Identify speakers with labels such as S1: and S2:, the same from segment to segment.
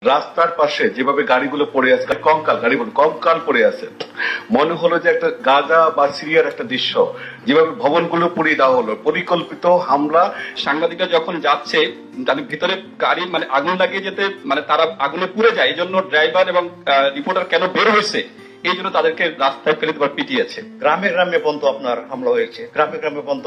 S1: রাস্তার পাশে যেভাবে গাড়িগুলো পড়ে আছে, গাড়িগুলো কঙ্কাল পড়ে আছে, মনে হলো যে একটা গাজা বা সিরিয়ার একটা দৃশ্য। যেভাবে ভবনগুলো পুড়িয়ে দেওয়া হলো, পরিকল্পিত হামলা।
S2: সাংবাদিকরা যখন যাচ্ছে তাদের ভিতরে গাড়ি আগুন লাগিয়ে যেতে তারা আগুনে পুড়ে যায়, এই জন্য ড্রাইভার এবং রিপোর্টার কেন বের হয়েছে এই জন্য তাদেরকে রাস্তায় ফেলে দেওয়ার পিটিয়েছে।
S3: গ্রামে গ্রামে পর্যন্ত আপনার হামলা হয়েছে, গ্রামে গ্রামে পর্যন্ত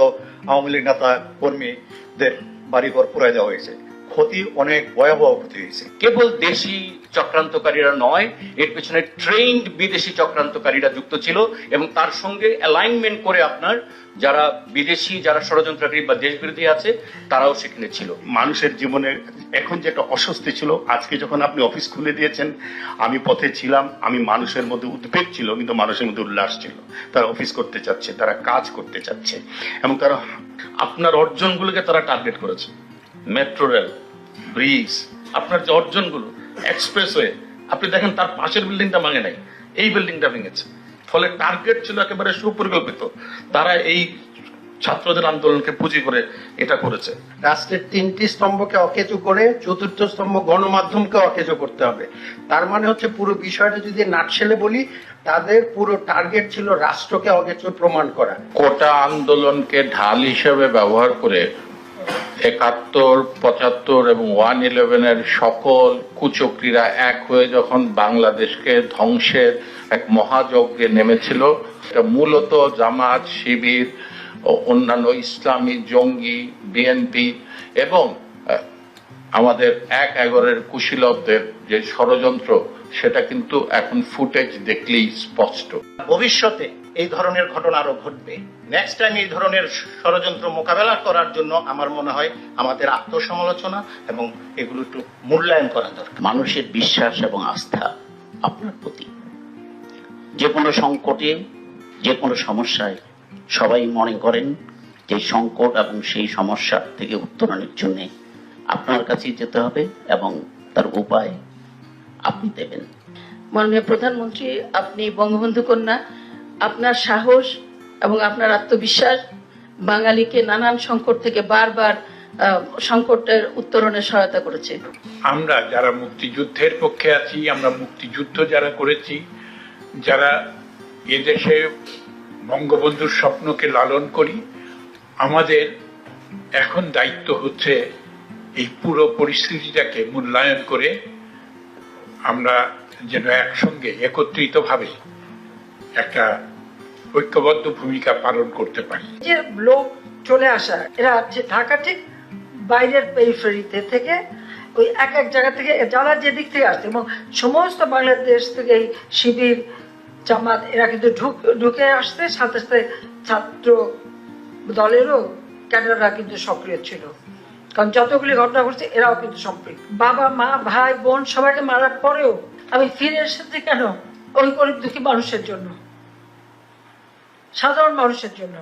S3: আওয়ামী লীগ নেতা কর্মীদের বাড়িঘর পুড়ায় দেওয়া হয়েছে। ক্ষতি অনেক ভয়াবহ ক্ষতি হয়েছে।
S2: কেবল দেশি চক্রান্তকারীরা নয়, এর পেছনে ট্রেন্ড বিদেশি চক্রান্তকারীরা যুক্ত ছিল এবং তার সঙ্গে অ্যালাইনমেন্ট করে আপনার যারা বিদেশি, যারা ষড়যন্ত্রকারী বা দেশ বিরোধী আছে তারাও সেখানে ছিল।
S4: মানুষের জীবনে এখন যে একটা অস্বস্তি ছিল, আজকে যখন আপনি অফিস খুলে দিয়েছেন, আমি পথে ছিলাম, আমি মানুষের মধ্যে উদ্বেগ ছিল কিন্তু মানুষের মধ্যে উল্লাস ছিল। তারা অফিস করতে চাচ্ছে, তারা কাজ করতে চাচ্ছে এবং তারা
S5: আপনার অর্জনগুলোকে তারা টার্গেট করেছে। মেট্রো রেল, ব্রিজ, আপনার যে অর্জনগুলো, এক্সপ্রেসওয়ে, আপনি দেখেন তার পাশের বিল্ডিংটা ভাঙে নাই, এই বিল্ডিংটা ভেঙেছে। ফলে টার্গেট ছিল একেবারে সুপরিকল্পিত। তারা এই ছাত্রদের আন্দোলনকে পুঁজি করে এটা করেছে।
S6: রাষ্ট্রের 3টি স্তম্ভকে অকেজো করে 4র্থ স্তম্ভ গণমাধ্যমকে অকেজো করতে হবে। তার মানে হচ্ছে পুরো বিষয়টা যদি নাটশেলে বলি, তাদের পুরো টার্গেট ছিল রাষ্ট্রকে অকেজো প্রমাণ করা।
S7: কোটা আন্দোলনকে ঢাল হিসেবে ব্যবহার করে 71, 75 এবং 111-এর সকল কুচক্রীরা এক হয়ে যখন বাংলাদেশকে ধ্বংসের এক মহাযজ্ঞে নেমেছিল, এটা মূলত জামাত, শিবির, অন্যান্য ইসলামী জঙ্গি, বিএনপি এবং আমাদের 1/11-এর কুশীলবদের যে ষড়যন্ত্র, সেটা কিন্তু এখন ফুটেজ দেখলেই স্পষ্ট।
S3: ভবিষ্যতে এই ধরনের ঘটনা আরো ঘটবে। নেক্সট টাইম এই ধরনের ষড়যন্ত্র মোকাবেলা করার জন্য আমার মনে হয় আমাদের আত্মসমালোচনা এবং এগুলো একটু মূল্যায়ন করা দরকার।
S8: মানুষের বিশ্বাস এবং আস্থা আপনার প্রতি, যে কোনো সংকটে, যে কোনো সমস্যায় সবাই মনে করেন যে সংকট এবং সেই সমস্যা থেকে উত্তরণের জন্য আপনার কাছেই যেতে হবে এবং তার উপায় আপনি দেবেন।
S9: মাননীয় প্রধানমন্ত্রী, আপনি বঙ্গবন্ধু কন্যা, আপনার সাহস এবং আপনার আত্মবিশ্বাস বাঙালিকে নানান সংকট থেকে বারবার সংকটের উত্তরণে সহায়তা করেছে।
S10: আমরা যারা মুক্তিযুদ্ধের পক্ষে আছি, আমরা মুক্তিযুদ্ধ যারা করেছি, যারা এদেশে বঙ্গবন্ধুর স্বপ্নকে লালন করি, আমাদের এখন দায়িত্ব হচ্ছে এই পুরো পরিস্থিতিটাকে মূল্যায়ন করে আমরা যেন একসঙ্গে একত্রিতভাবে একটা ঐক্যবদ্ধ ভূমিকা পালন করতে পারি।
S11: যে লোক চলে আসা, এরা ঢাকা ঠিক বাইরের পেরিফেরিতে থেকে ওই এক এক জায়গা থেকে যারা যে দিক থেকে আসছে এবং সমস্ত বাংলাদেশ থেকে এই শিবির, জামাত এরা কিন্তু ঢুকে আসছে, সাথে সাথে ছাত্র দলেরও ক্যাডাররা কিন্তু সক্রিয় ছিল। কারণ যতগুলি ঘটনা ঘটছে এরাও কিন্তু সম্পৃক্ত। বাবা মা ভাই বোন সবাইকে মারার পরেও আমি ফিরে এসেছি কেন? ওই গরিব দুঃখী মানুষের জন্য, সাধারণ মানুষের জন্য।